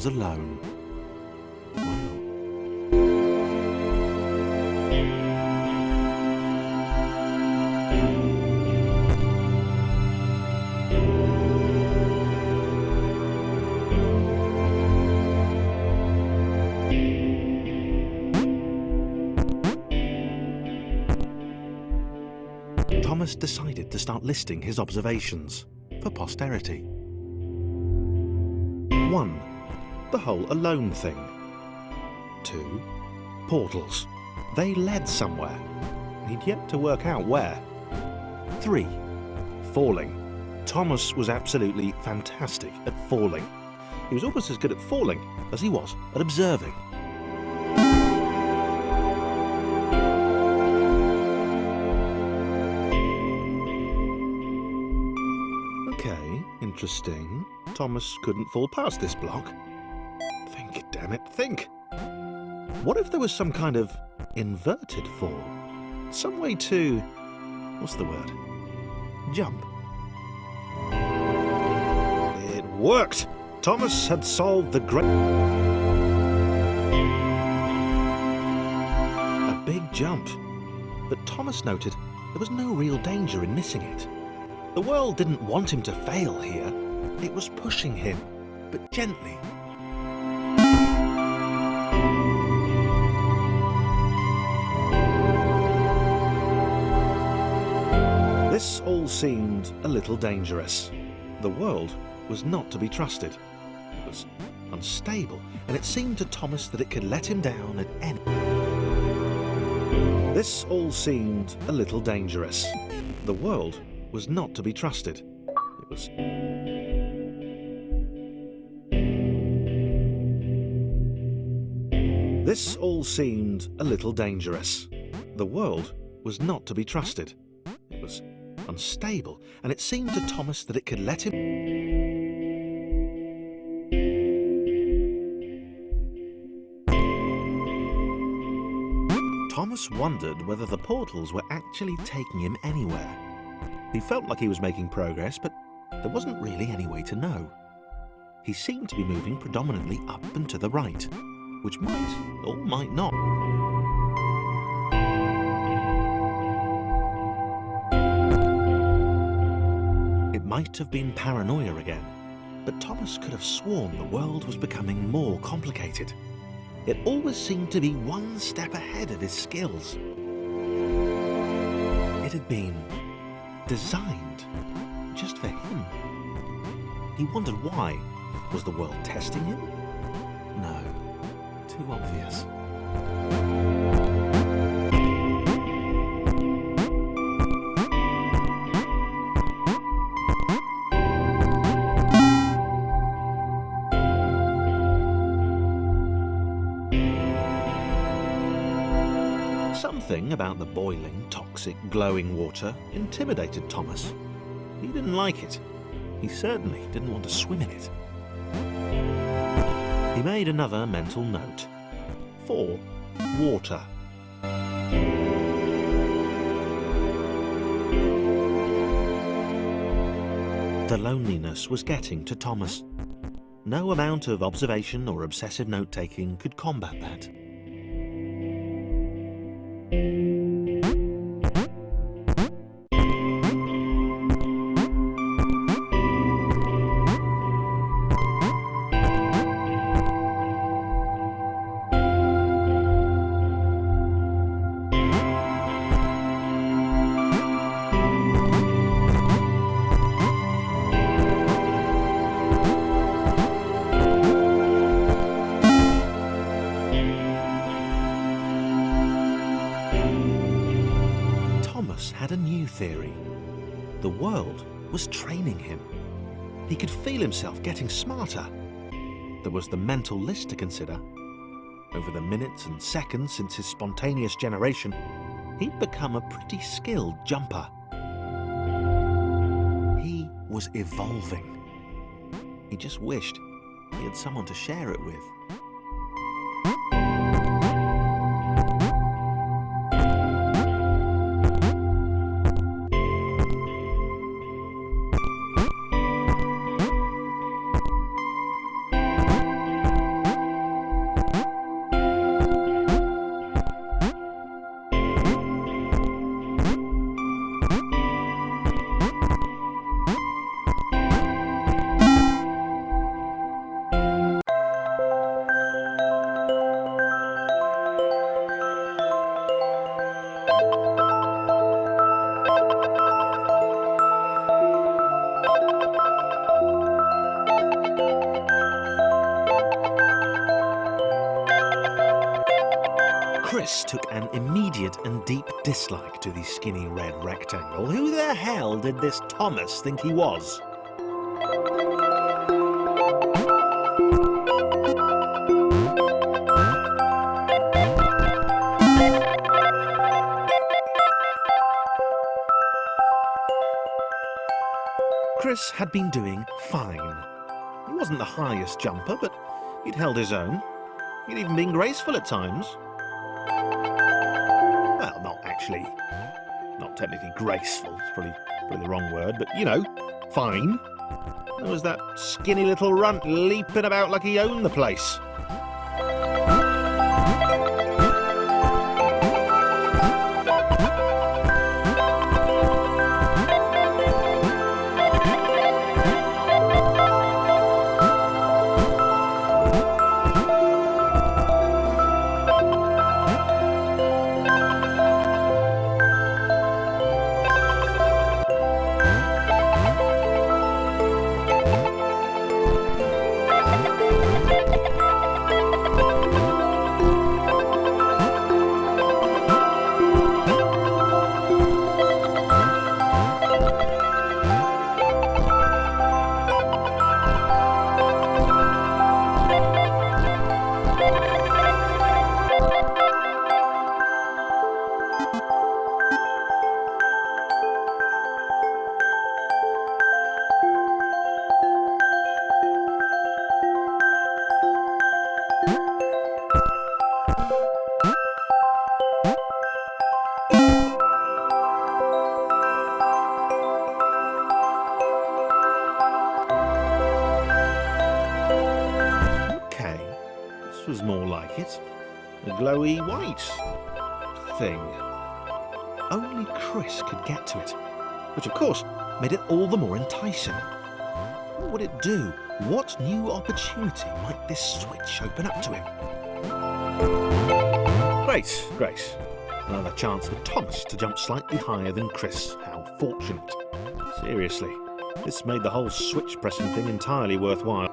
was alone. Wow. Thomas decided to start listing his observations for posterity. 1. The whole alone thing. 2. Portals. They led somewhere. He'd yet to work out where. 3. Falling. Thomas was absolutely fantastic at falling. He was almost as good at falling as he was at observing. Okay, interesting. Thomas couldn't fall past this block. Think, damn it, think! What if there was some kind of inverted fall? Some way to... what's the word? Jump. It worked! Thomas had solved the great... a big jump. But Thomas noted there was no real danger in missing it. The world didn't want him to fail here. It was pushing him, but gently. This all seemed a little dangerous. The world was not to be trusted. It was unstable, and it seemed to Thomas that it could let him down at any... This all seemed a little dangerous. The world was not to be trusted. It was... This all seemed a little dangerous. The world was not to be trusted. It was unstable, and it seemed to Thomas that it could let him... Thomas wondered whether the portals were actually taking him anywhere. He felt like he was making progress, but there wasn't really any way to know. He seemed to be moving predominantly up and to the right, which might or might not. It might have been paranoia again, but Thomas could have sworn the world was becoming more complicated. It always seemed to be one step ahead of his skills. It had been designed just for him. He wondered why. Was the world testing him? No, too obvious. Something about the boiling, toxic, glowing water intimidated Thomas. He didn't like it. He certainly didn't want to swim in it. He made another mental note. 4. Water. The loneliness was getting to Thomas. No amount of observation or obsessive note-taking could combat that. Had a new theory. The world was training him. He could feel himself getting smarter. There was the mental list to consider. Over the minutes and seconds since his spontaneous generation, he'd become a pretty skilled jumper. He was evolving. He just wished he had someone to share it with. took an immediate and deep dislike to the skinny red rectangle. Who the hell did this Thomas think he was? Chris had been doing fine. He wasn't the highest jumper, but he'd held his own. He'd even been graceful at times. Well, not technically graceful, it's probably the wrong word, but you know, fine. There was that skinny little runt leaping about like he owned the place. Was more like it. A glowy white thing. Only Chris could get to it, which of course made it all the more enticing. What would it do? What new opportunity might this switch open up to him? Great. Another chance for Thomas to jump slightly higher than Chris. How fortunate. Seriously, this made the whole switch pressing thing entirely worthwhile.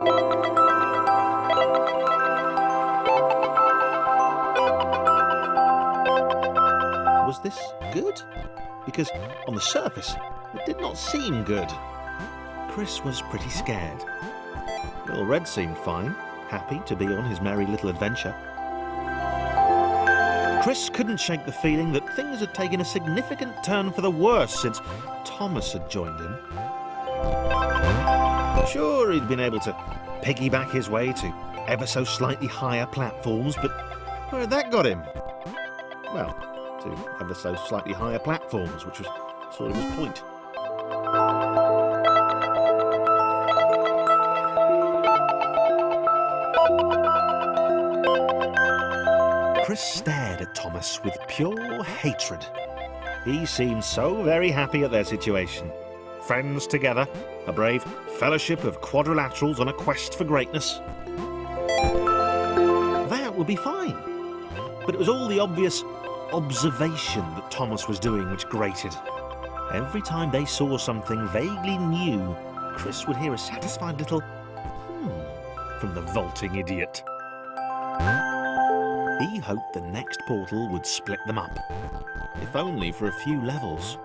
Was this good? Because on the surface, it did not seem good. Chris was pretty scared. Little Red seemed fine, happy to be on his merry little adventure. Chris couldn't shake the feeling that things had taken a significant turn for the worse since Thomas had joined him. Sure, he'd been able to piggyback his way to ever so slightly higher platforms, but where had that got him? Well, to ever so slightly higher platforms, which was sort of his point. Chris stared at Thomas with pure hatred. He seemed so very happy at their situation. Friends together, a brave fellowship of quadrilaterals on a quest for greatness. That would be fine. But it was all the obvious observation that Thomas was doing which grated. Every time they saw something vaguely new, Chris would hear a satisfied little from the vaulting idiot. He hoped the next portal would split them up, if only for a few levels.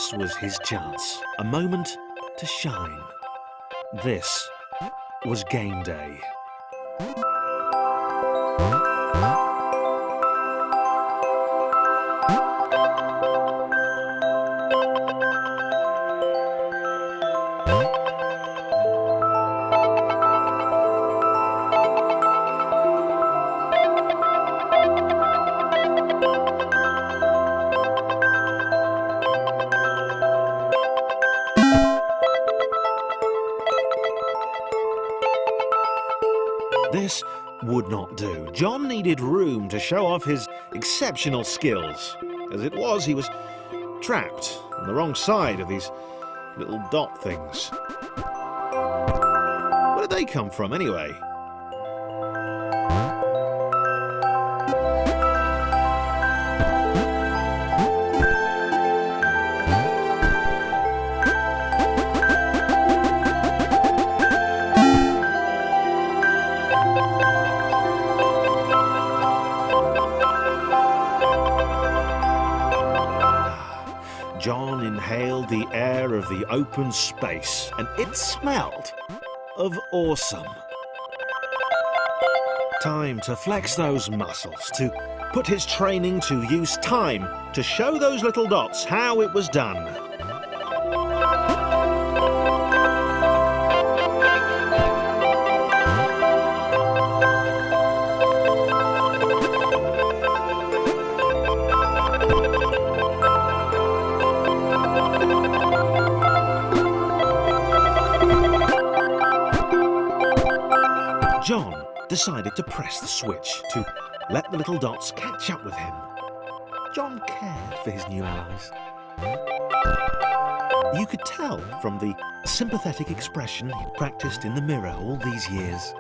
This was his chance, a moment to shine. This was game day. This would not do. John needed room to show off his exceptional skills. As it was, he was trapped on the wrong side of these little dot things. Where did they come from, anyway? John inhaled the air of the open space, and it smelled of awesome. Time to flex those muscles, to put his training to use, time to show those little dots how it was done. John decided to press the switch to let the little dots catch up with him. John cared for his new allies. You could tell from the sympathetic expression he'd practiced in the mirror all these years.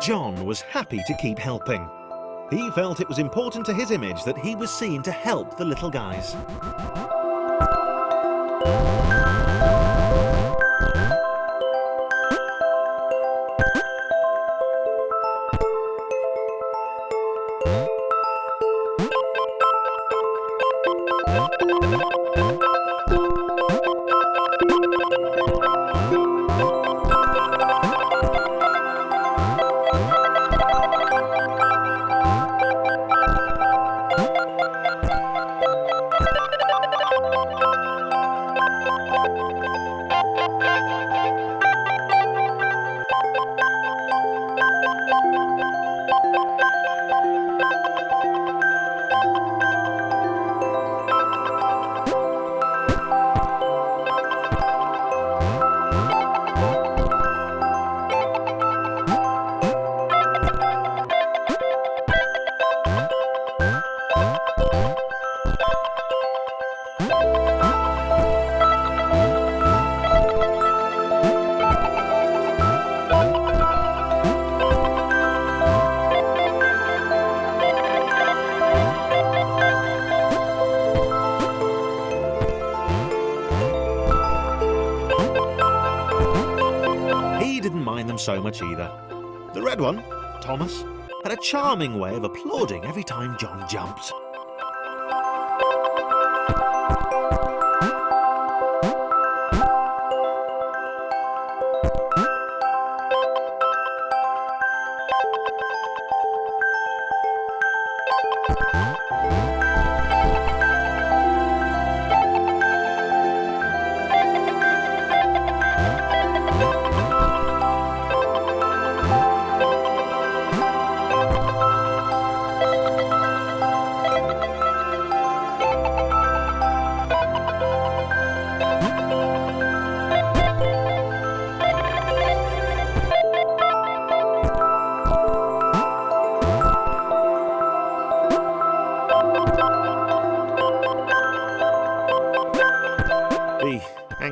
John was happy to keep helping. He felt it was important to his image that he was seen to help the little guys. So much either. The red one, Thomas, had a charming way of applauding every time John jumped.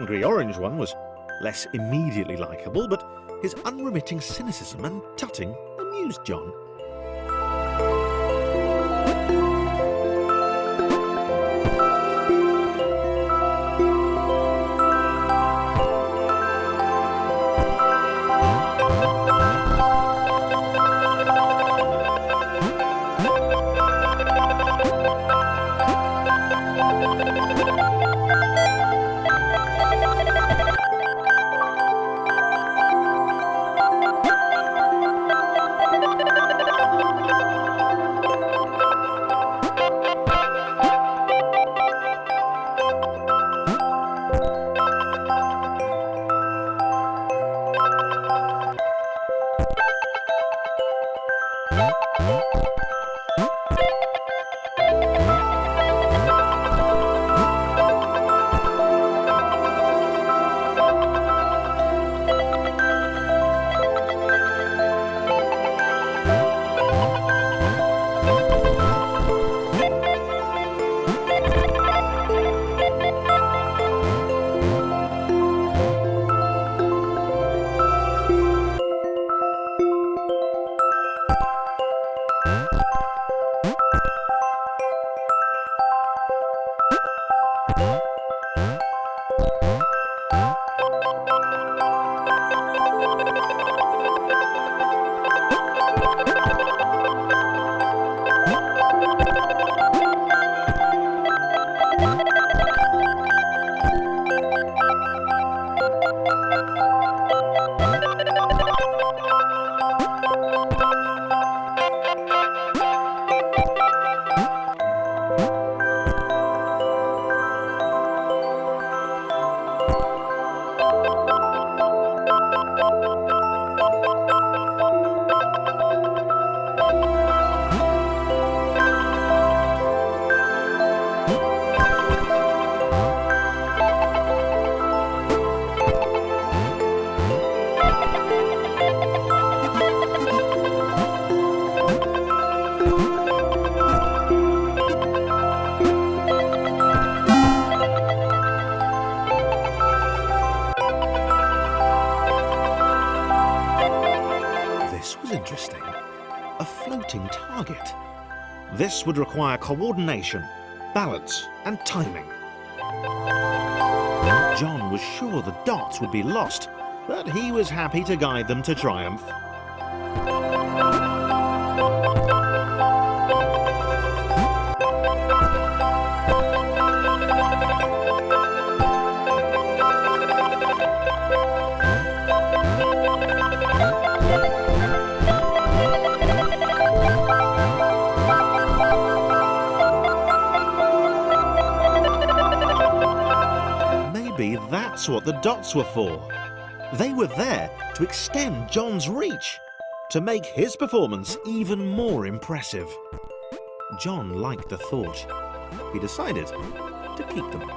The orange one was less immediately likeable, but his unremitting cynicism and tutting amused John. Target. This would require coordination, balance, and timing. John was sure the dots would be lost, but he was happy to guide them to triumph. Maybe that's what the dots were for. They were there to extend John's reach, to make his performance even more impressive. John liked the thought. He decided to keep them.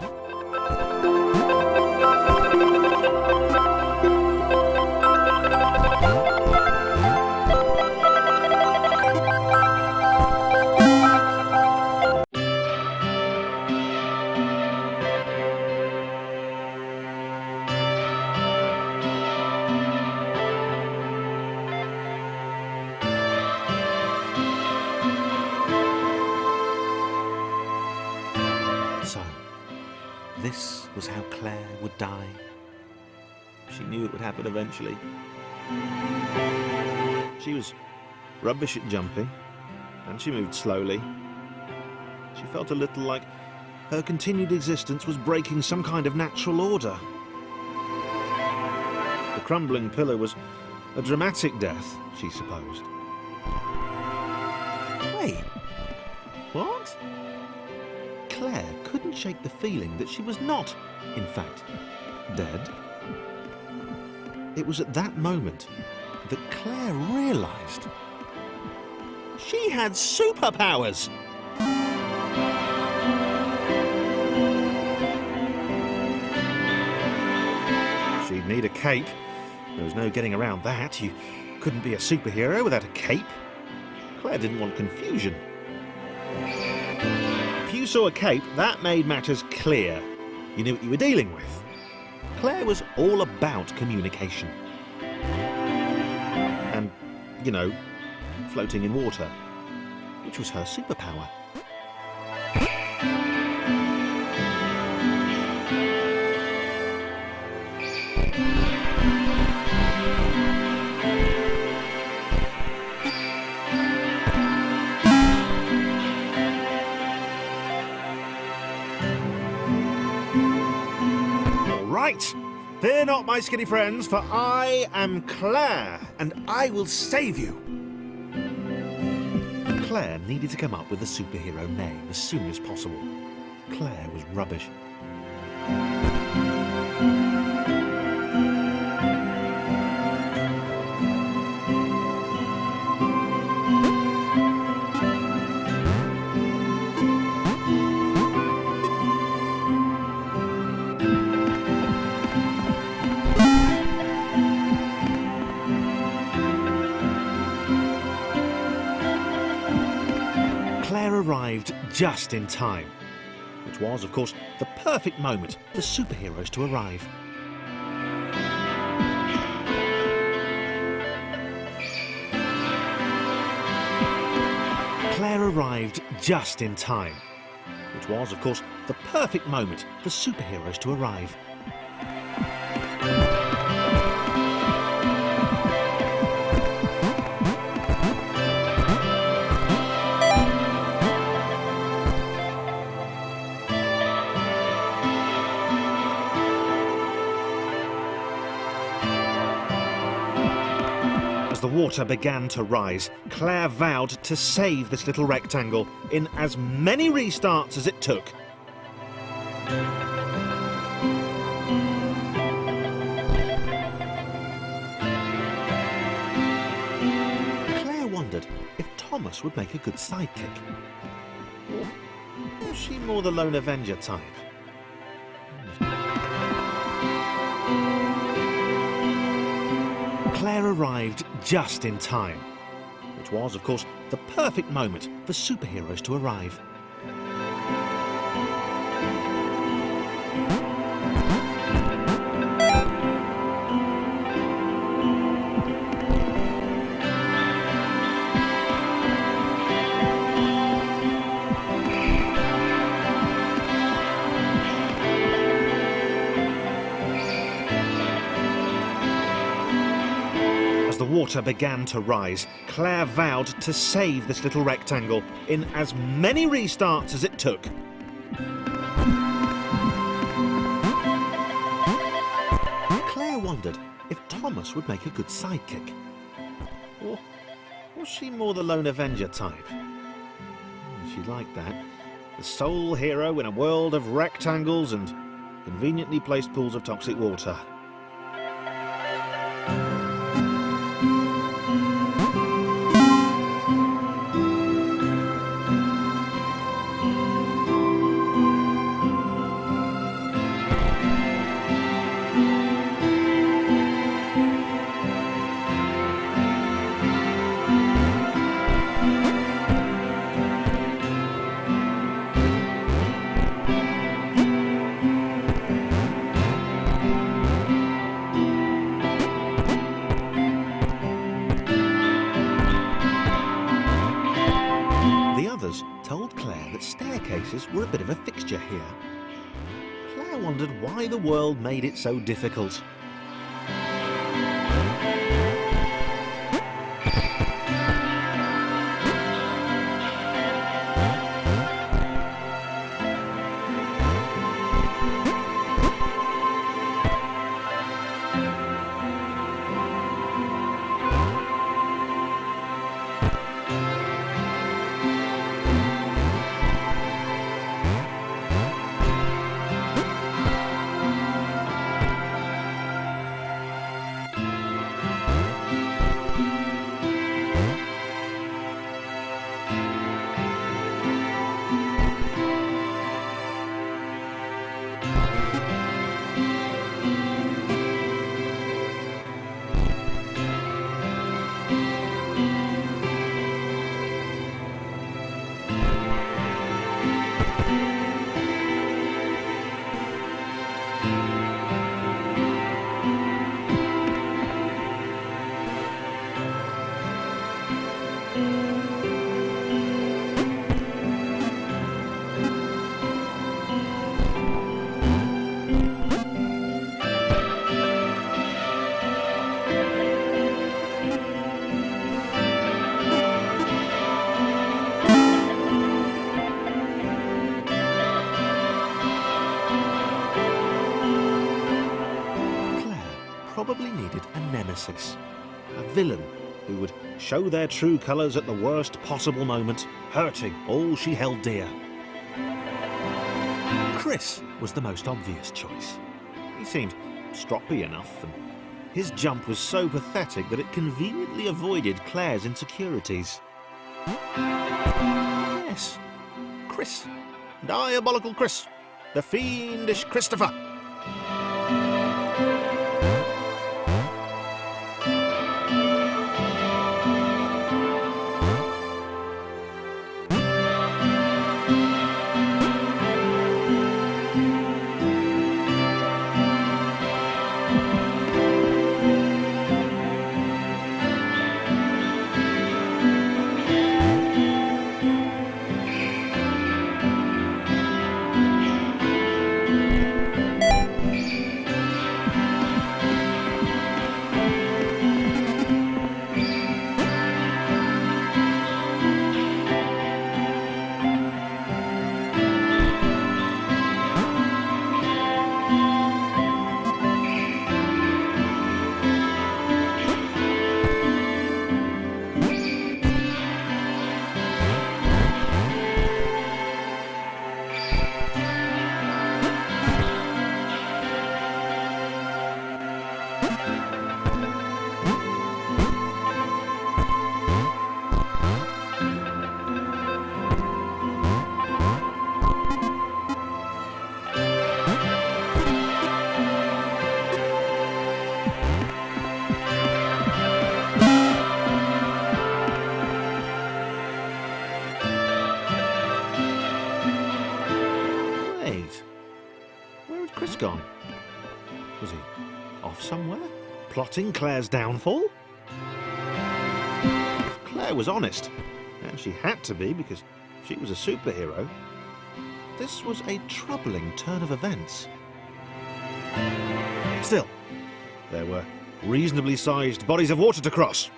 So, this was how Claire would die. She knew it would happen eventually. She was rubbish at jumping, and she moved slowly. She felt a little like her continued existence was breaking some kind of natural order. The crumbling pillar was a dramatic death, she supposed. Wait, what? Claire couldn't shake the feeling that she was not, in fact, dead. It was at that moment that Claire realised she had superpowers. She'd need a cape. There was no getting around that. You couldn't be a superhero without a cape. Claire didn't want confusion. If you saw a cape, that made matters clear. You knew what you were dealing with. Claire was all about communication. And, you know, floating in water, which was her superpower. Right, fear not, my skinny friends, for I am Claire, and I will save you. Claire needed to come up with a superhero name as soon as possible. Claire was rubbish. Claire arrived just in time, which was, of course, the perfect moment for superheroes to arrive. Claire arrived just in time, which was, of course, the perfect moment for superheroes to arrive. As the water began to rise, Claire vowed to save this little rectangle in as many restarts as it took. Claire wondered if Thomas would make a good sidekick. Or was she more the lone Avenger type? Claire arrived just in time, which was, of course, the perfect moment for superheroes to arrive. The water began to rise, Claire vowed to save this little rectangle in as many restarts as it took. Claire wondered if Thomas would make a good sidekick. Or was she more the lone Avenger type? She liked that. The sole hero in a world of rectangles and conveniently placed pools of toxic water. Told Claire that staircases were a bit of a fixture here. Claire wondered why the world made it so difficult. Probably needed a nemesis, a villain who would show their true colours at the worst possible moment, hurting all she held dear. Chris was the most obvious choice. He seemed stroppy enough, and his jump was so pathetic that it conveniently avoided Claire's insecurities. Yes, Chris. Diabolical Chris. The fiendish Christopher. Gone? Was he off somewhere? Plotting Claire's downfall? If Claire was honest, and she had to be because she was a superhero, this was a troubling turn of events. Still, there were reasonably sized bodies of water to cross.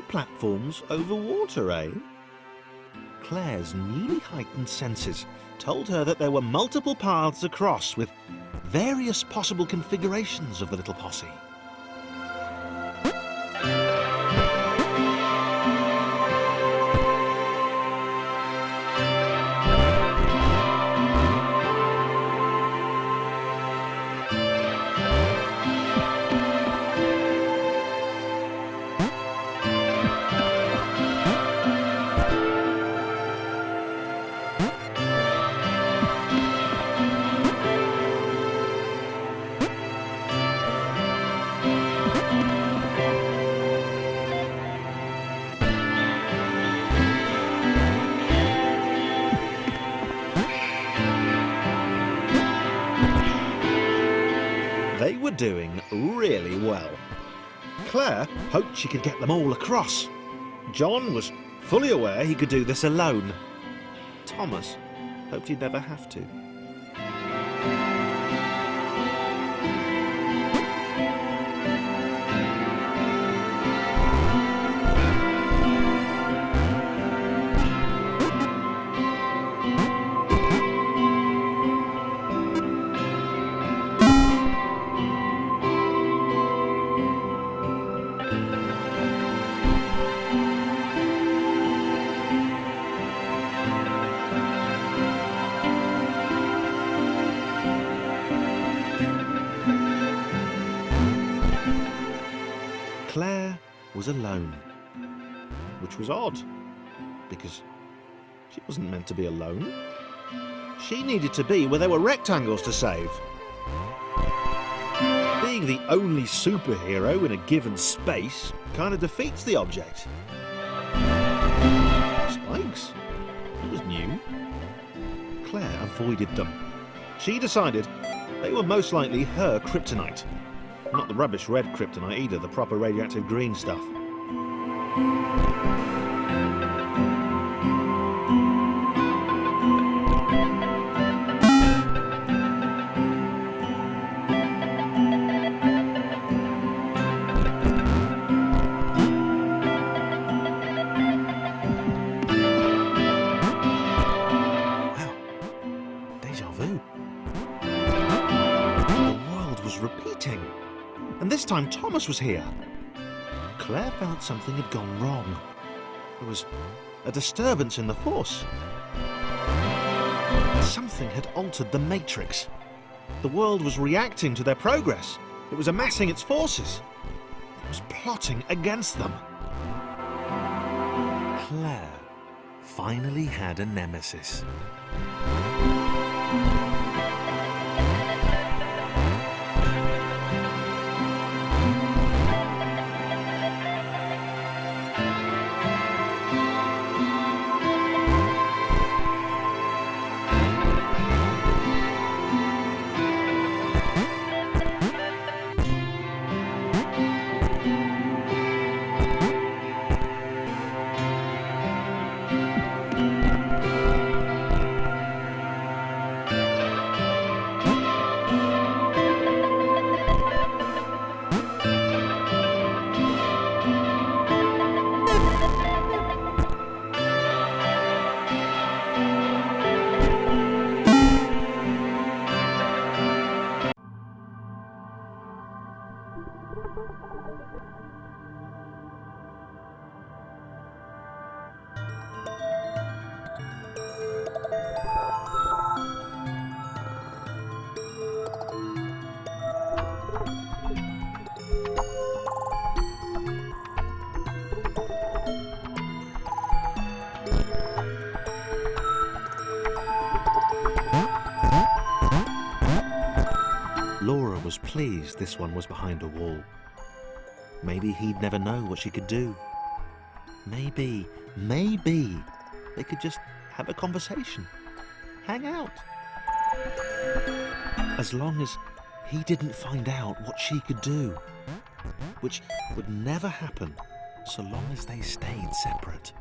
Platforms over water, eh? Claire's newly heightened senses told her that there were multiple paths across with various possible configurations of the little posse. They were doing really well. Claire hoped she could get them all across. John was fully aware he could do this alone. Thomas hoped he'd never have to. Claire was alone, which was odd, because she wasn't meant to be alone. She needed to be where there were rectangles to save. Being the only superhero in a given space kind of defeats the object. Spikes? It was new. Claire avoided them. She decided they were most likely her kryptonite. Not the rubbish red kryptonite either, the proper radioactive green stuff. Wow, déjà vu. The world was repeating. And this time Thomas was here. Claire felt something had gone wrong. There was a disturbance in the force. Something had altered the matrix. The world was reacting to their progress. It was amassing its forces. It was plotting against them. Claire finally had a nemesis. Laura was pleased this one was behind a wall. Maybe he'd never know what she could do. Maybe they could just have a conversation, hang out. As long as he didn't find out what she could do, which would never happen so long as they stayed separate.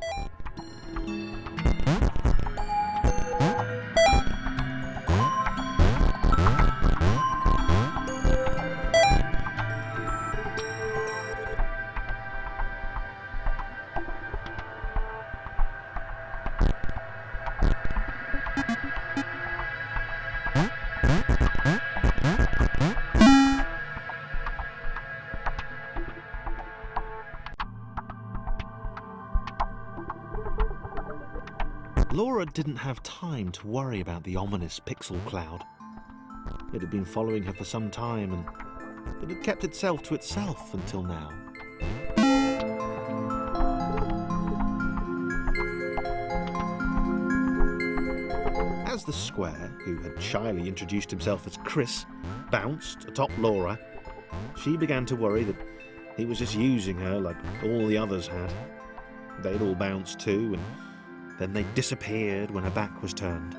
Laura didn't have time to worry about the ominous pixel cloud. It had been following her for some time, and it had kept itself to itself until now. As the square, who had shyly introduced himself as Chris, bounced atop Laura, she began to worry that he was just using her like all the others had. They'd all bounced too, and then they disappeared when her back was turned.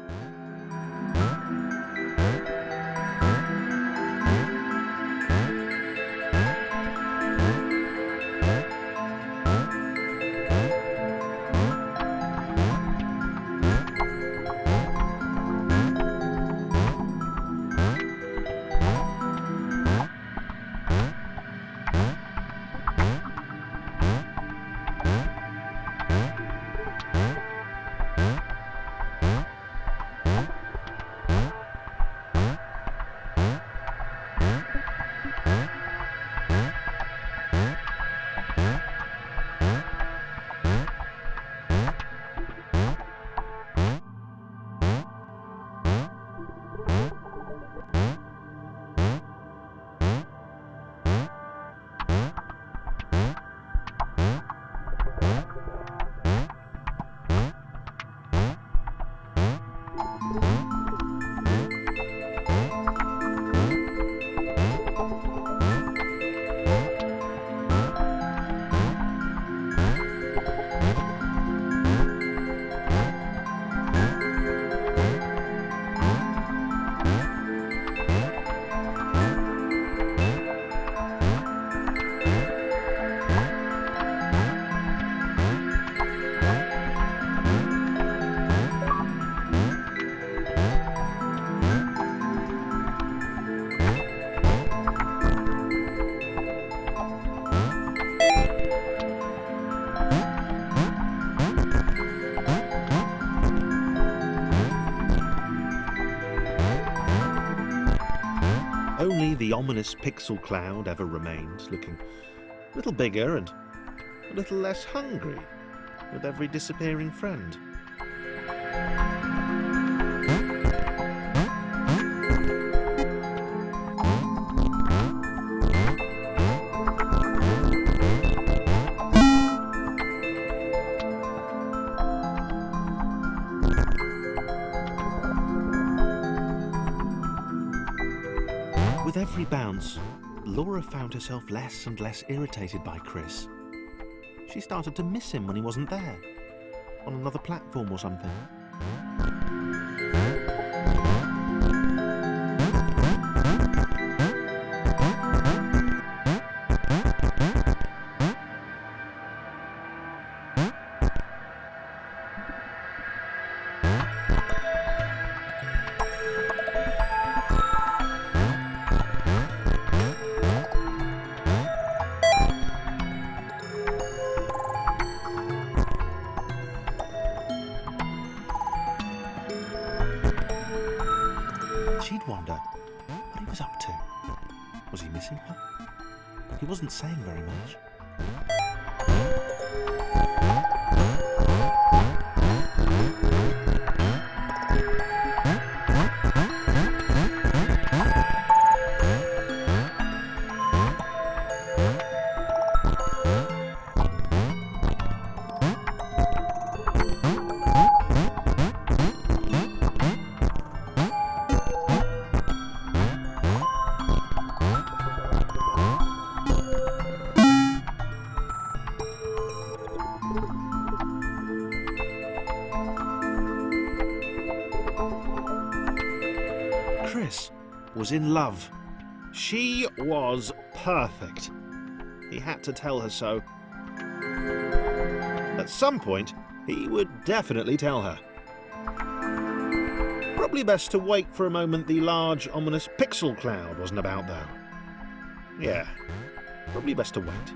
Only the ominous pixel cloud ever remained, looking a little bigger and a little less hungry with every disappearing friend. With every bounce, Laura found herself less and less irritated by Chris. She started to miss him when he wasn't there, on another platform or something. She'd wonder what he was up to. Was he missing her? He wasn't saying very much. Chris was in love. She was perfect. He had to tell her so. At some point, he would definitely tell her. Probably best to wait for a moment the large, ominous pixel cloud wasn't about, though. Yeah, probably best to wait.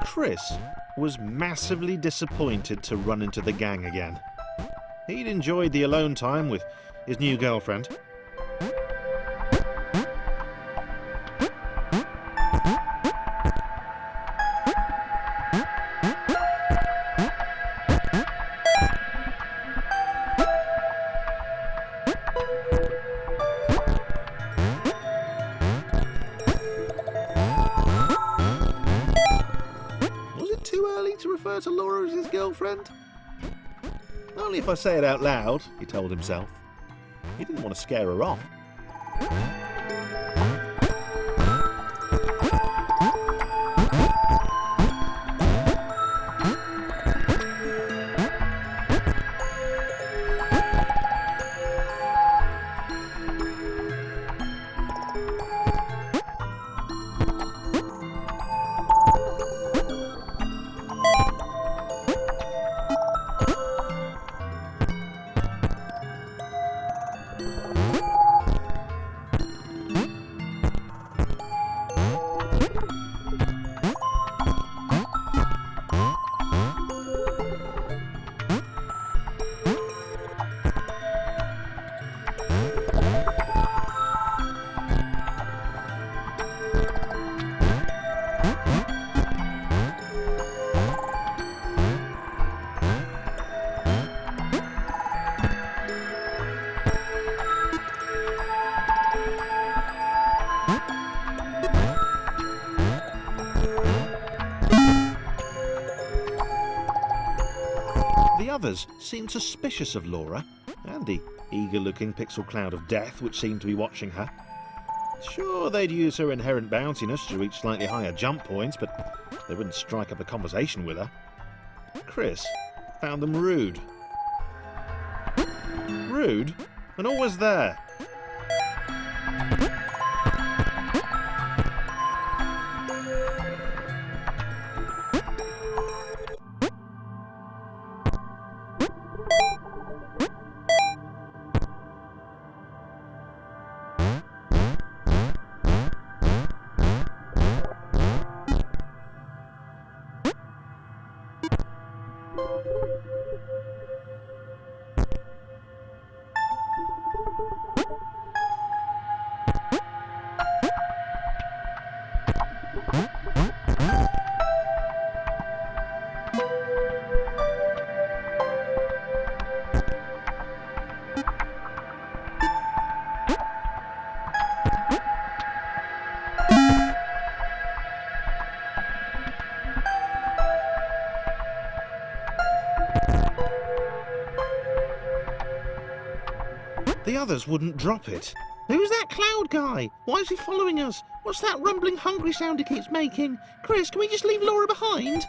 Chris was massively disappointed to run into the gang again. He'd enjoyed the alone time with his new girlfriend. To refer to Laura as his girlfriend? Only if I say it out loud, he told himself. He didn't want to scare her off. The others seemed suspicious of Laura, and the eager-looking pixel cloud of death which seemed to be watching her. Sure, they'd use her inherent bounciness to reach slightly higher jump points, but they wouldn't strike up a conversation with her. Chris found them rude. Rude, and always there. others wouldn't drop it. Who's that cloud guy? Why is he following us? What's that rumbling hungry sound he keeps making? Chris, can we just leave Laura behind?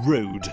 Rude.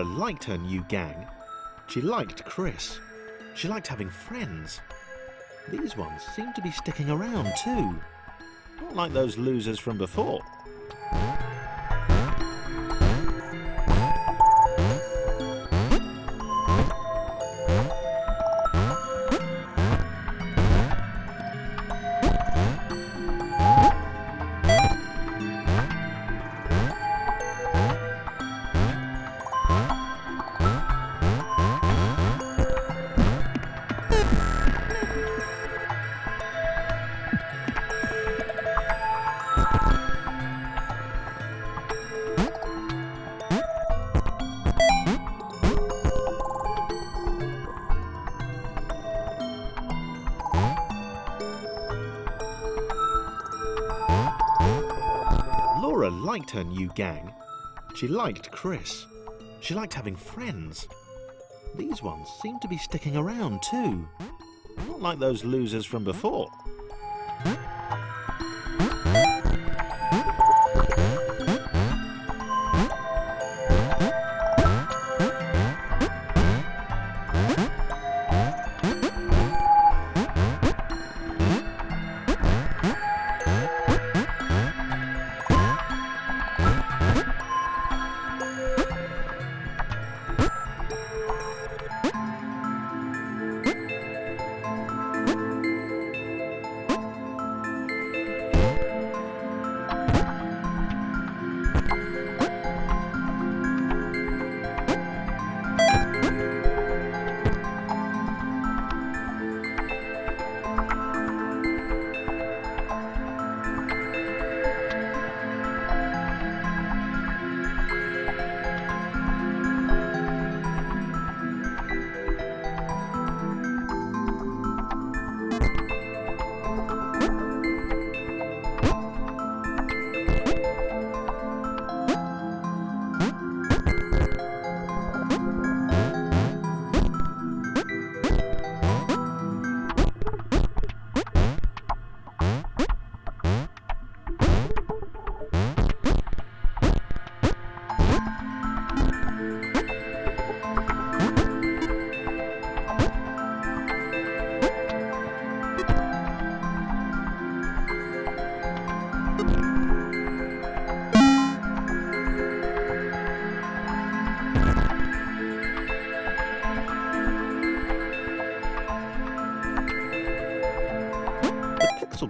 Laura liked her new gang. She liked Chris. She liked having friends. These ones seem to be sticking around too. Not like those losers from before. Laura liked her new gang. She liked Chris. She liked having friends. These ones seem to be sticking around too. Not like those losers from before.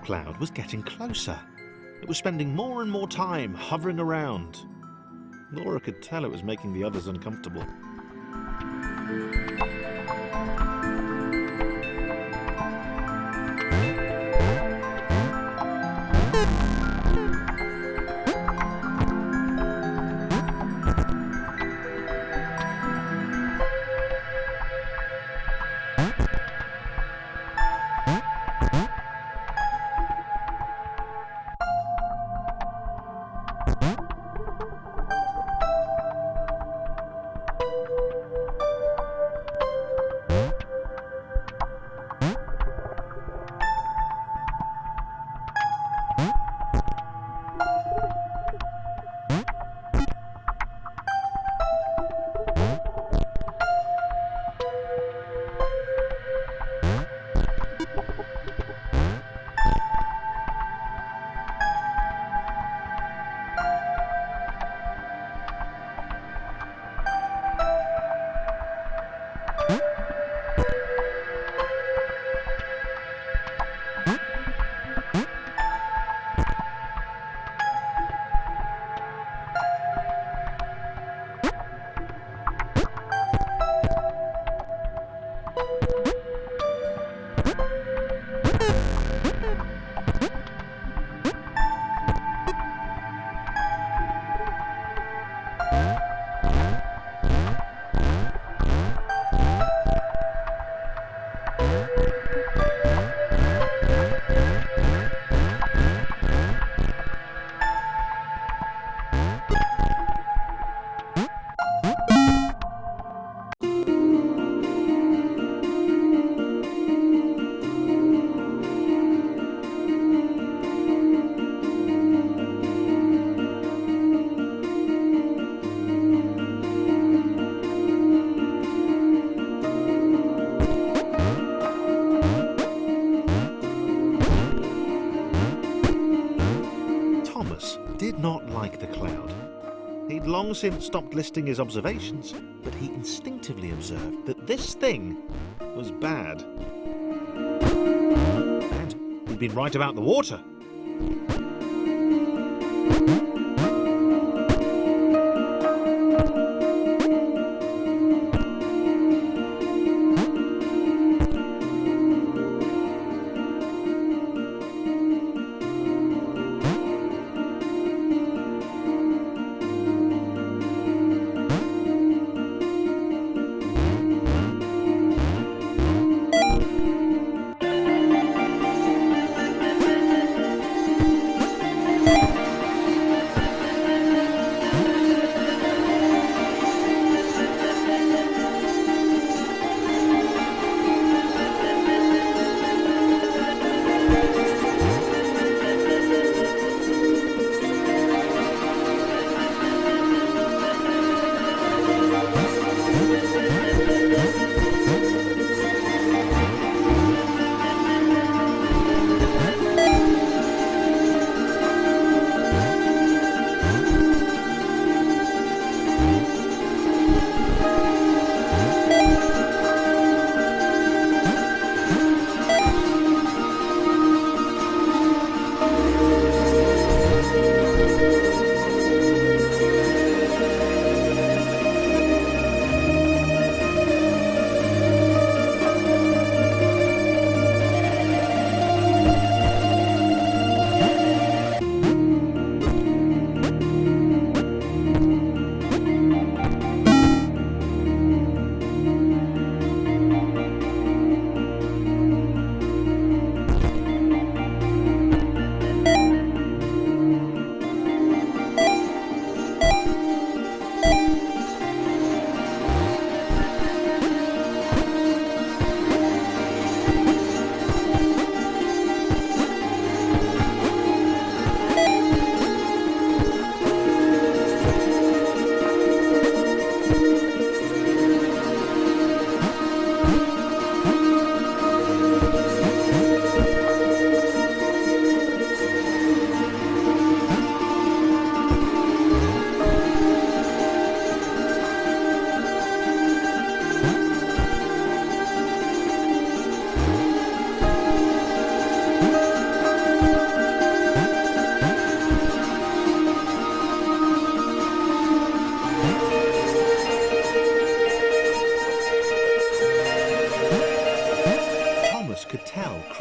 Cloud was getting closer. It was spending more and more time hovering around. Laura could tell it was making the others uncomfortable. He'd long since stopped listing his observations, but he instinctively observed that this thing was bad. And he'd been right about the water.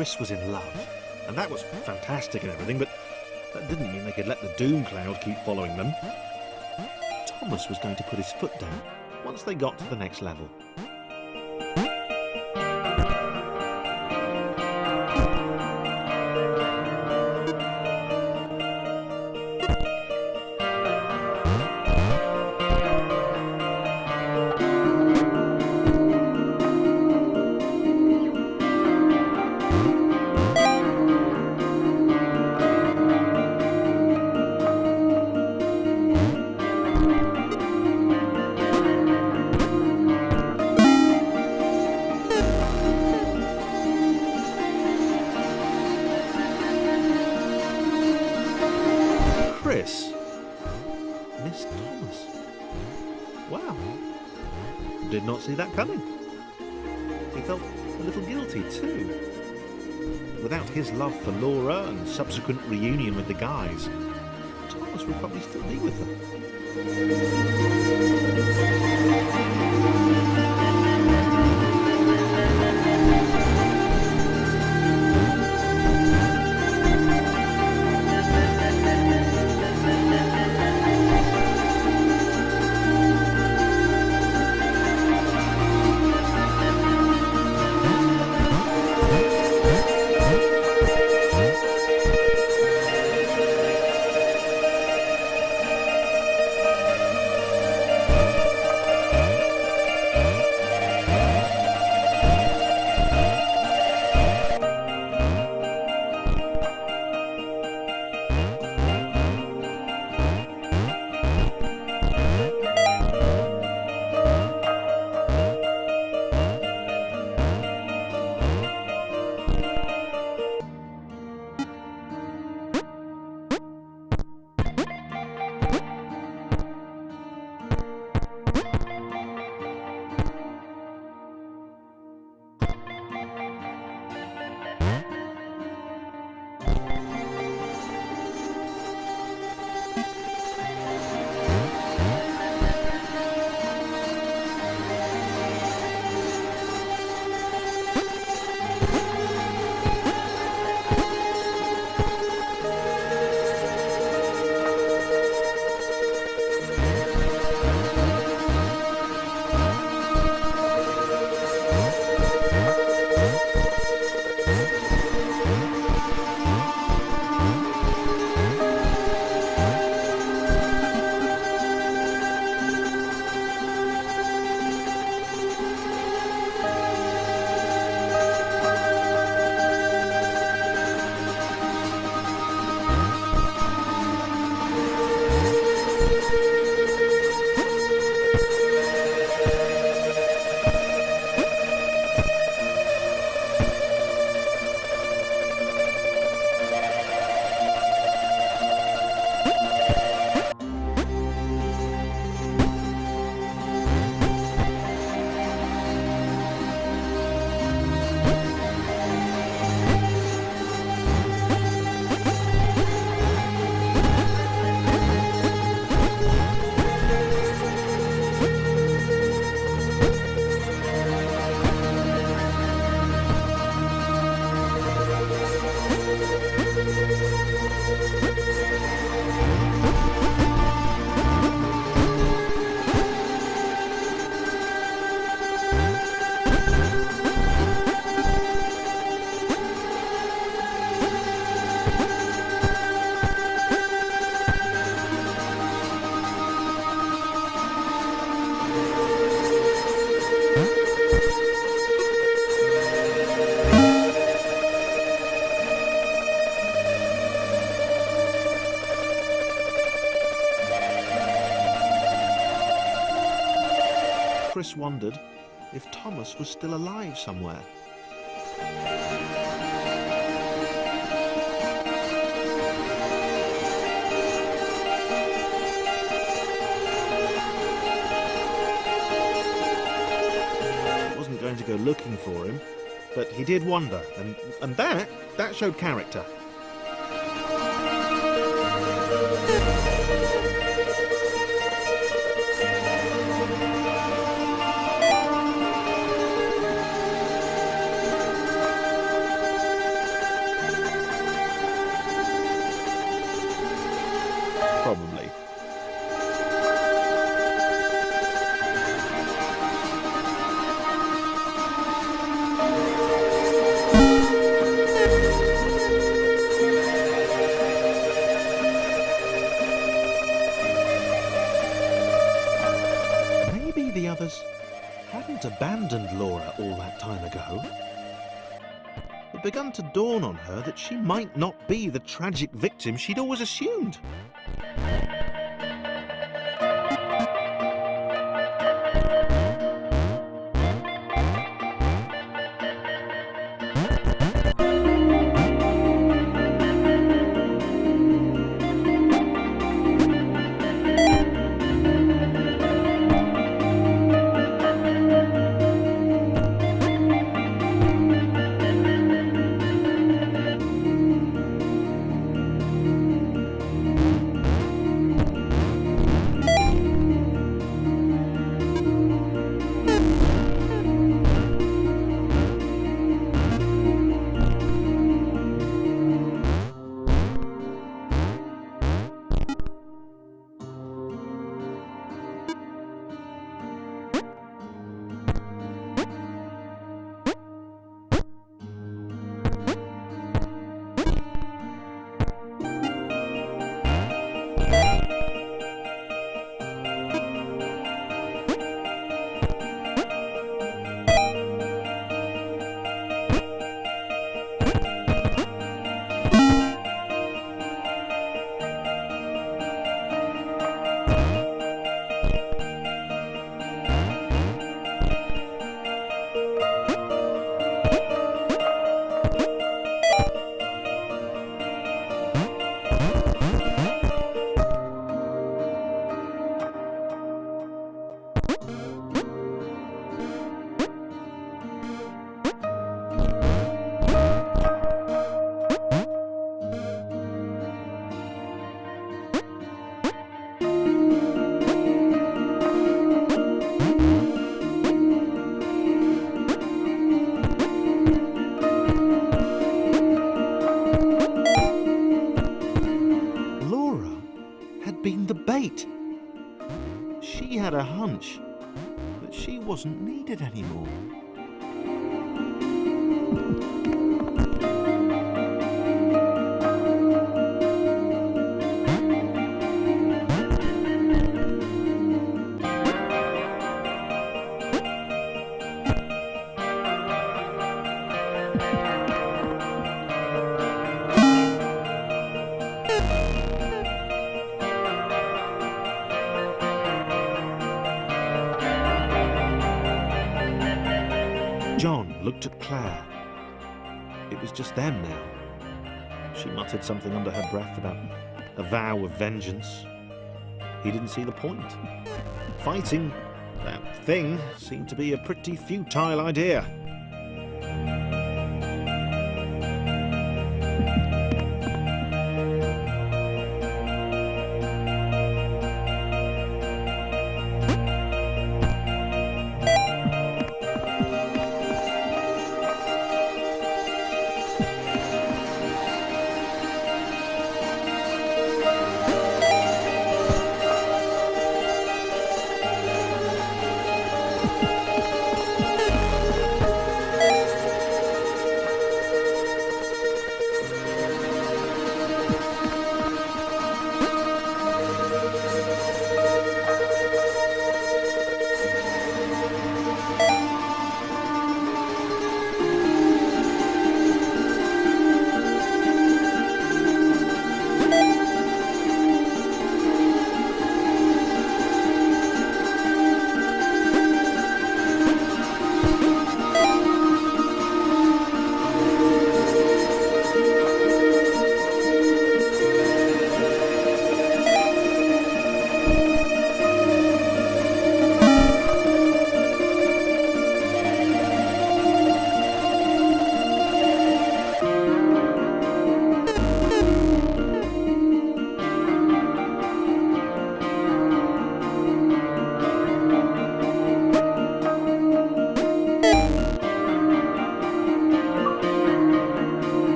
Chris was in love, and that was fantastic and everything, but that didn't mean they could let the doom cloud keep following them. Thomas was going to put his foot down once they got to the next level. Chris missed Thomas. Wow. Did not see that coming. He felt a little guilty too. Without his love for Laura and subsequent reunion with the guys, Thomas would probably still be with them. Chris wondered if Thomas was still alive somewhere. He wasn't going to go looking for him, but he did wonder, and that showed character. Probably. Maybe the others hadn't abandoned Laura all that time ago. It began to dawn on her that she might not be the tragic victim she'd always assumed. She had a hunch that she wasn't needed anymore. John looked at Claire. It was just them now. She muttered something under her breath about a vow of vengeance. He didn't see the point. Fighting that thing seemed to be a pretty futile idea.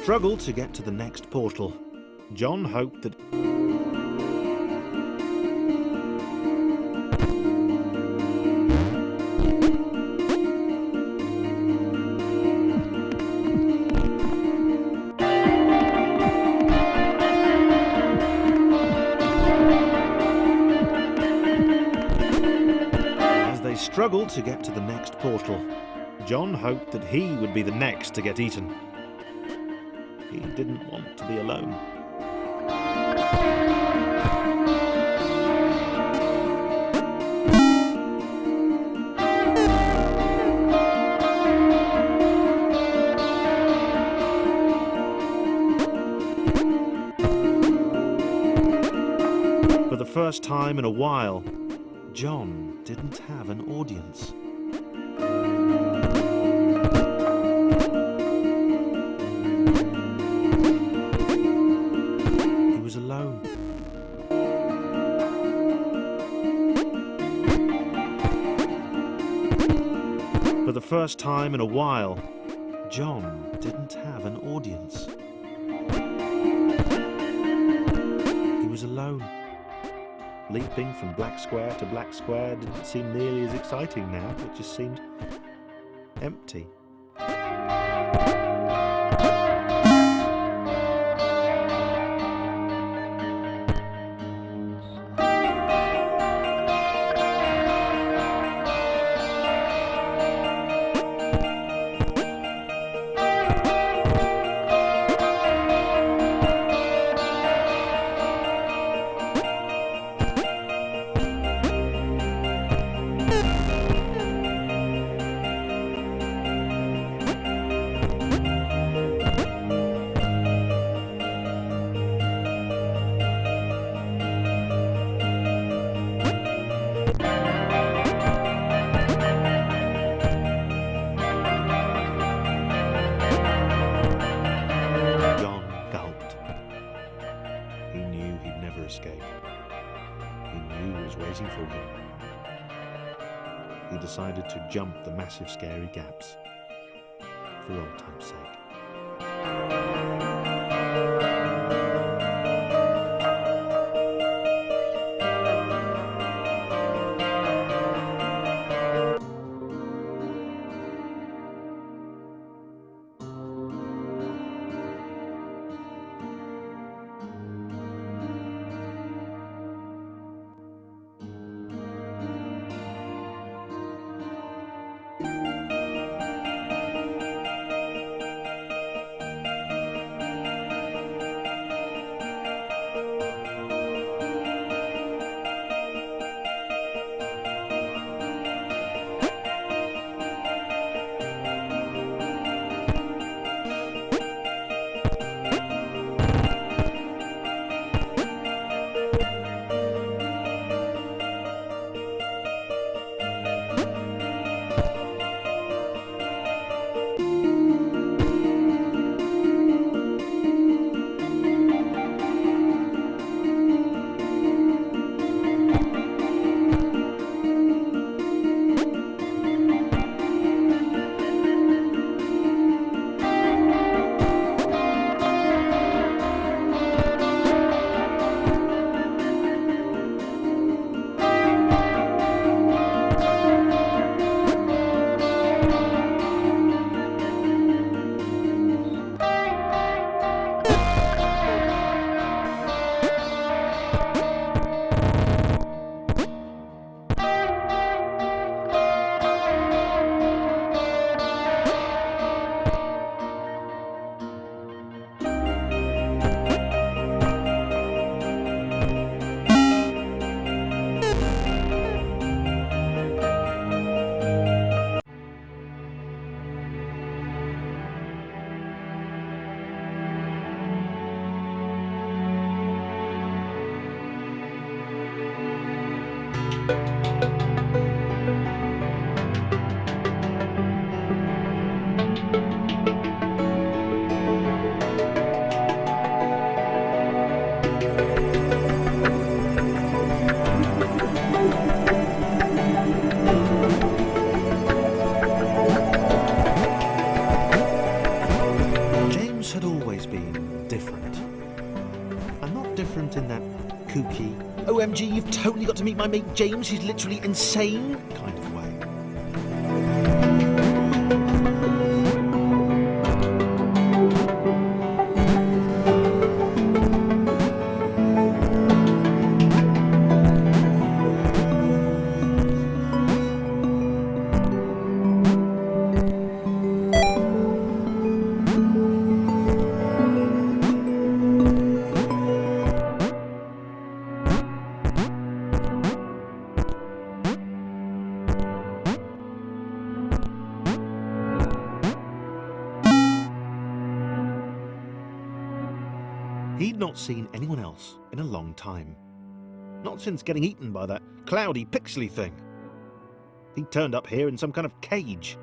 struggled to get to the next portal, John hoped that... As they struggled to get to the next portal, John hoped that he would be the next to get eaten. He didn't want to be alone. For the first time in a while, John didn't have an audience. He was alone. For the first time in a while, John didn't have an audience. He was alone. Leaping from black square to black square didn't seem nearly as exciting now. It just seemed empty. Escape. He knew it was waiting for him. He decided to jump the massive scary gaps for old time's sake. different in that kooky, OMG, you've totally got to meet my mate James, he's literally insane kind of way. He'd not seen anyone else in a long time. Not since getting eaten by that cloudy, pixely thing. He turned up here in some kind of cage.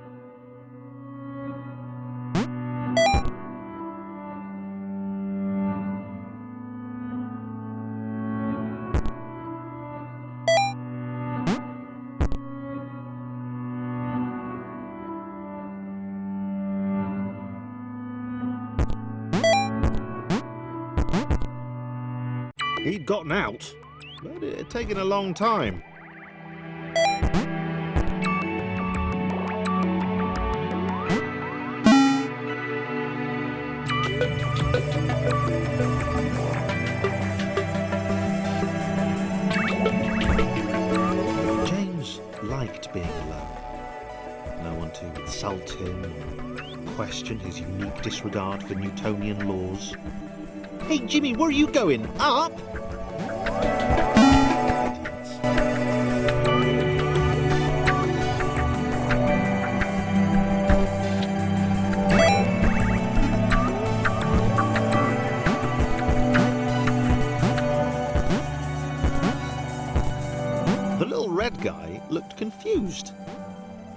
He'd gotten out, but it had taken a long time. James liked being alone. No one to insult him or question his unique disregard for Newtonian laws. Hey, Jimmy, where are you going? Up? The little red guy looked confused.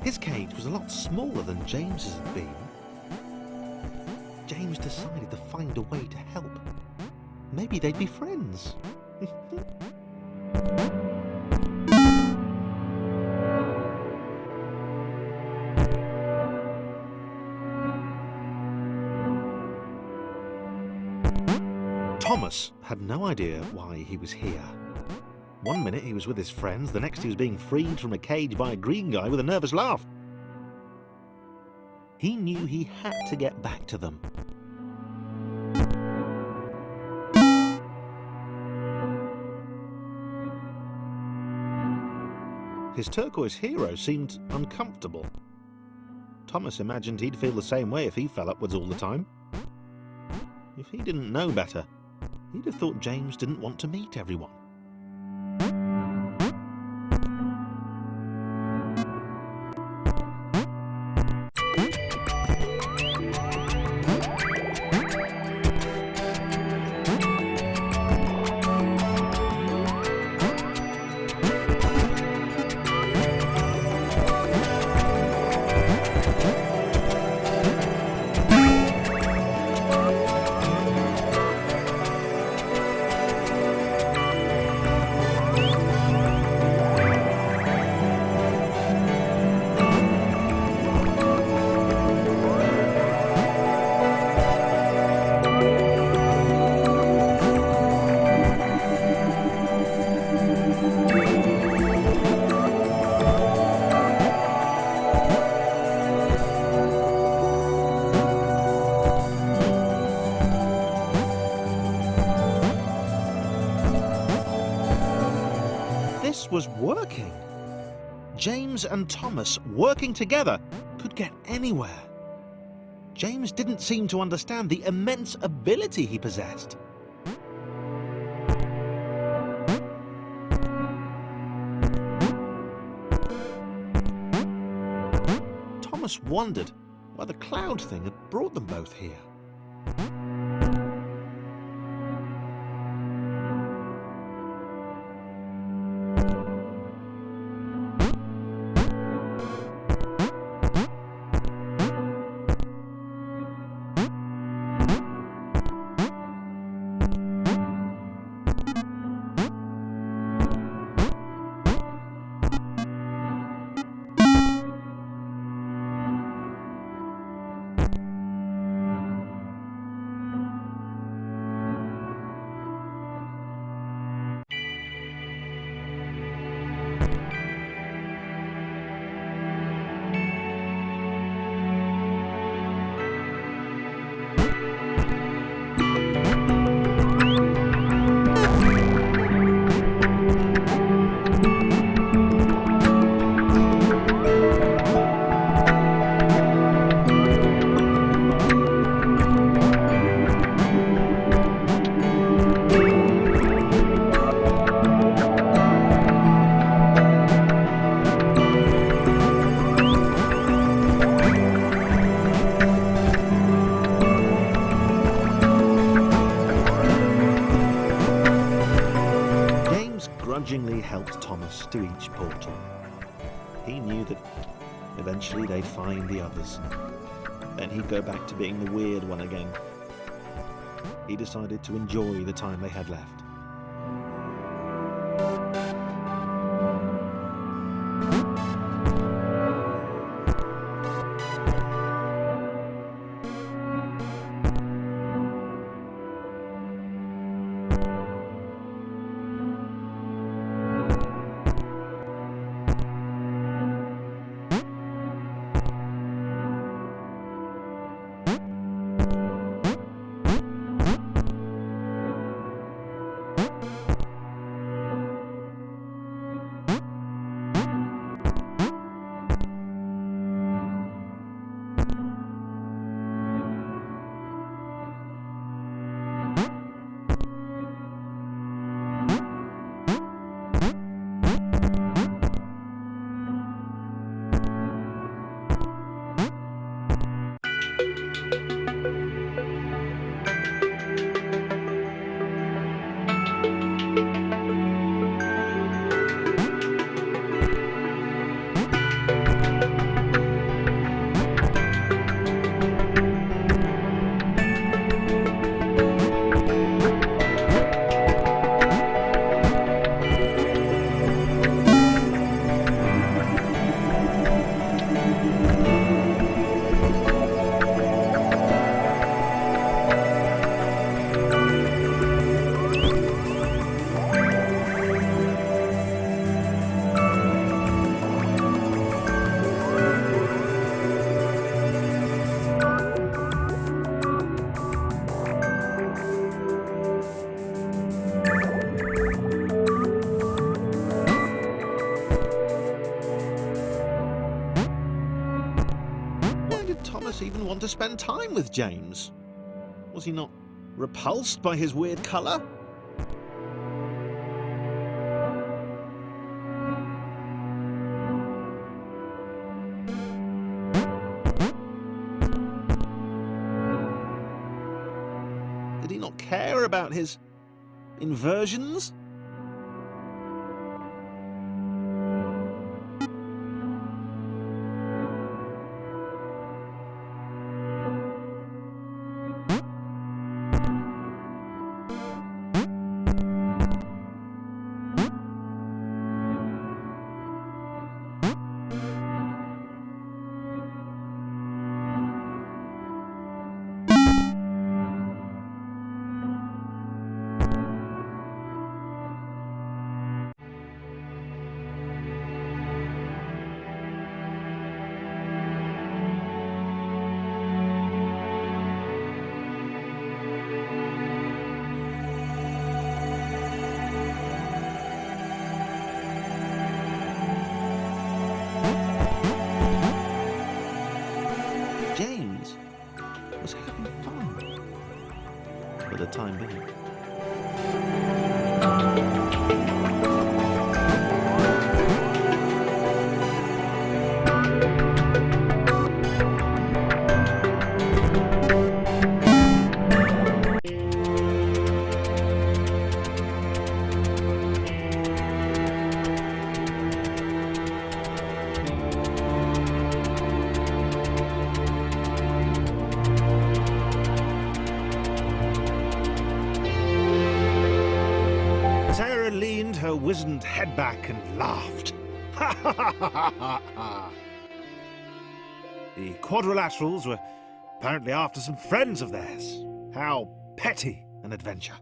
His cage was a lot smaller than James's had been. James decided to find a way to help. Maybe they'd be friends. Thomas had no idea why he was here. One minute he was with his friends, the next he was being freed from a cage by a green guy with a nervous laugh. He knew he had to get back to them. His turquoise hero seemed uncomfortable. Thomas imagined he'd feel the same way if he fell upwards all the time. If he didn't know better, he'd have thought James didn't want to meet everyone. This was working. James and Thomas working together could get anywhere. James didn't seem to understand the immense ability he possessed. Thomas wondered why the cloud thing had brought them both here. begrudgingly helped Thomas to each portal. He knew that eventually they'd find the others. Then he'd go back to being the weird one again. He decided to enjoy the time they had left. Even want to spend time with James? Was he not repulsed by his weird colour? Did he not care about his inversions? For the time being. Leaned her wizened head back and laughed. Ha ha ha ha ha ha! The quadrilaterals were apparently after some friends of theirs. How petty an adventure.